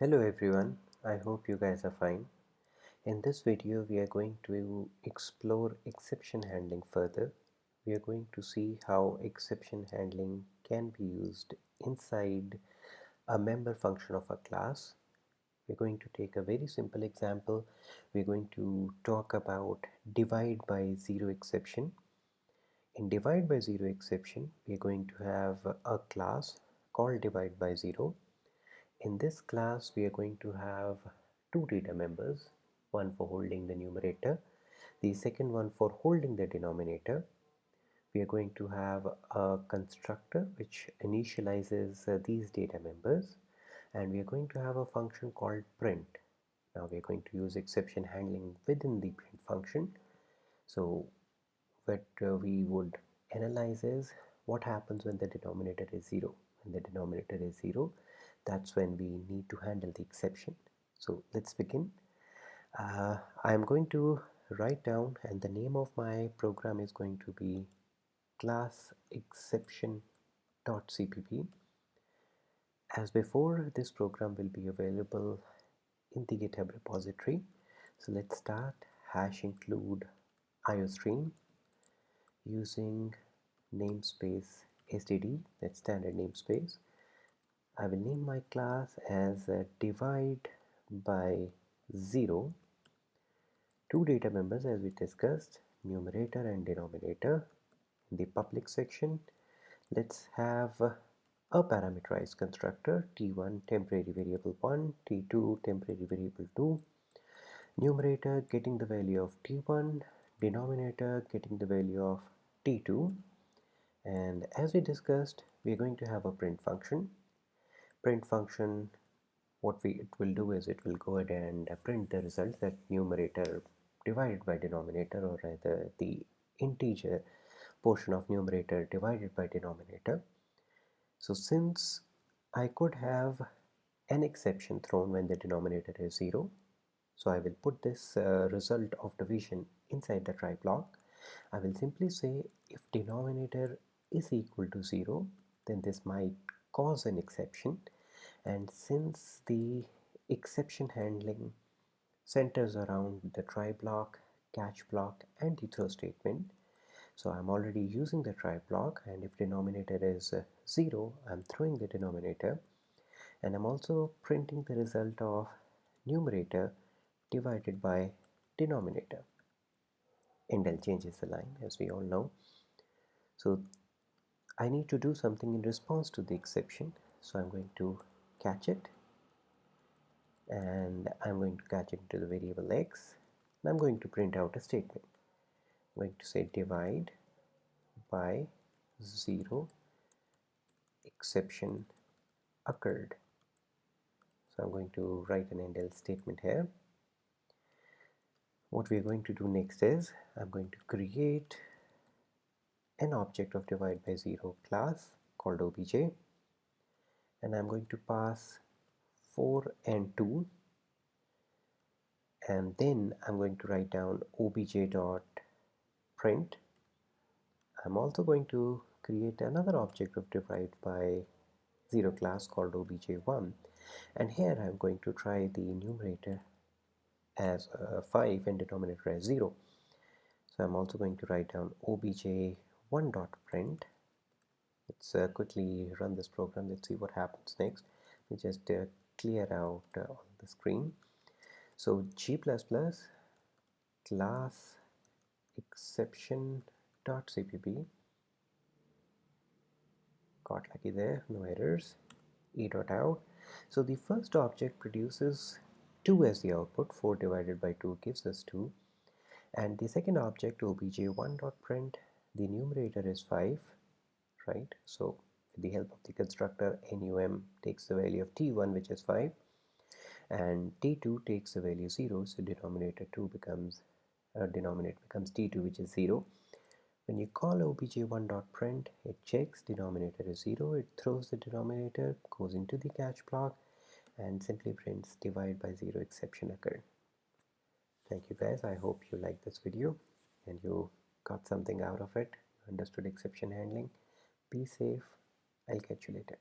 Hello everyone, I hope you guys are fine. In this video we are going to explore exception handling further. We are going to see how exception handling can be used inside a member function of a class. We're going to take a very simple example. We're going to talk about divide by zero exception. In divide by zero exception, we are going to have a class called divide by zero. In this class, we are going to have two data members, one for holding the numerator, the second one for holding the denominator. We are going to have a constructor which initializes these data members, and we are going to have a function called print. Now we are going to use exception handling within the print function. So what we would analyze is what happens when the denominator is 0. When the denominator is 0, that's when we need to handle the exception. So let's begin. I'm going to write down, and the name of my program is going to be class exception.cpp. As before, this program will be available in the GitHub repository. So let's start hash include iostream using namespace std, that's standard namespace. I will name my class as divide by 0. Two data members as we discussed, numerator and denominator. In the public section, let's have a parameterized constructor t1 temporary variable 1, t2 temporary variable 2, numerator getting the value of t1, denominator getting the value of t2. And as we discussed, we are going to have a print function. Print function, what it will do is it will go ahead and print the result, that numerator divided by denominator, or rather the integer portion of numerator divided by denominator. So since I could have an exception thrown when the denominator is 0, so I will put this result of division inside the try block. I will simply say if denominator is equal to 0, then this might cause an exception. And since the exception handling centers around the try block, catch block, and the throw statement, so I'm already using the try block, and if denominator is 0, I'm throwing the denominator, and I'm also printing the result of numerator divided by denominator. Indel changes the line, as we all know. So I need to do something in response to the exception, so I'm going to catch it, and I'm going to catch it into the variable x, and I'm going to print out a statement. I'm going to say divide by 0 exception occurred. So I'm going to write an indel statement here. What we're going to do next is I'm going to create an object of divide by 0 class called obj, and I'm going to pass 4 and 2, and then I'm going to write down obj.print. I'm also going to create another object of divide by 0 class called obj1, and here I'm going to try the numerator as 5 and denominator as 0. So I'm also going to write down obj1.print. Let's quickly run this program. Let's see what happens next. We just clear out on the screen. So G++ class exception.cpp, got lucky there, no errors, e.out. So the first object produces 2 as the output, 4 divided by 2 gives us 2, and the second object obj1.print, the numerator is 5, right? So with the help of the constructor num takes the value of t1, which is 5, and t2 takes the value 0, so denominator becomes t2, which is 0. When you call obj1.print, it checks denominator is 0, it throws the denominator, goes into the catch block, and simply prints divide by 0 exception occurred. Thank you guys, I hope you liked this video and you got something out of it, understood exception handling. Be safe, I'll catch you later.